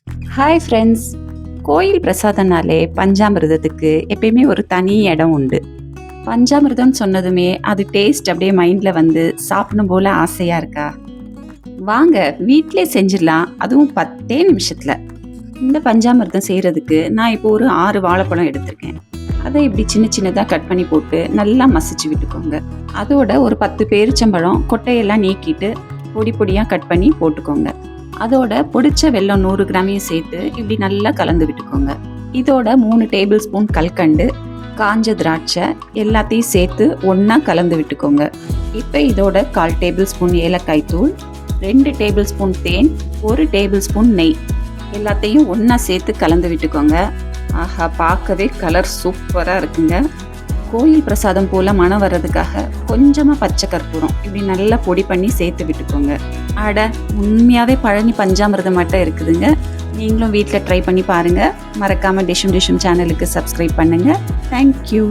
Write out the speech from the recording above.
Hi friends. கோயில் பிரசாதம்னாலே பஞ்சாமிர்தத்துக்கு எப்பயுமே ஒரு தனி இடம் உண்டு. பஞ்சாமிர்தம்னு சொன்னதுமே அது டேஸ்ட் அப்படியே மைண்டில் வந்து சாப்பிடணும் போல ஆசையாக இருக்கா? வாங்க வீட்டிலே செஞ்சிடலாம், அதுவும் 10 நிமிஷத்தில். இந்த பஞ்சாமிர்தம் செய்கிறதுக்கு நான் இப்போ ஒரு 6 வாழைப்பழம் எடுத்திருக்கேன். அதை இப்படி சின்ன சின்னதாக கட் பண்ணி போட்டு நல்லா மசிச்சு விட்டுக்கோங்க. அதோட ஒரு 10 பேரிச்சம்பழம் கொட்டையெல்லாம் நீக்கிட்டு பொடி பொடியாக கட் பண்ணி போட்டுக்கோங்க. அதோட பொடிச்ச வெல்லம் 100 கிராமையும் சேர்த்து இப்படி நல்லா கலந்து விட்டுக்கோங்க. இதோட 3 டேபிள் ஸ்பூன் கல்கண்டு, காஞ்ச திராட்சை எல்லாத்தையும் சேர்த்து ஒன்றா கலந்து விட்டுக்கோங்க. இப்போ இதோட 1/4 டேபிள் ஸ்பூன் ஏலக்காய் தூள், 2 டேபிள் ஸ்பூன் தேன், 1 டேபிள் ஸ்பூன் நெய் எல்லாத்தையும் ஒன்றா சேர்த்து கலந்து விட்டுக்கோங்க. ஆஹா, பார்க்கவே கலர் சூப்பராக இருக்குங்க. கோயில் பிரசாதம் போல் மனம் வர்றதுக்காக கொஞ்சமாக பச்சை கற்பூரம் இப்படி நல்லா பொடி பண்ணி சேர்த்து விட்டுக்கோங்க. அட, உண்மையாகவே பழனி பஞ்சாமிர்தம் மட்டும் இருக்குதுங்க. நீங்களும் வீட்டில் ட்ரை பண்ணி பாருங்கள். மறக்காமல் டிஷும் சேனலுக்கு சப்ஸ்கிரைப் பண்ணுங்கள். தேங்க்யூ.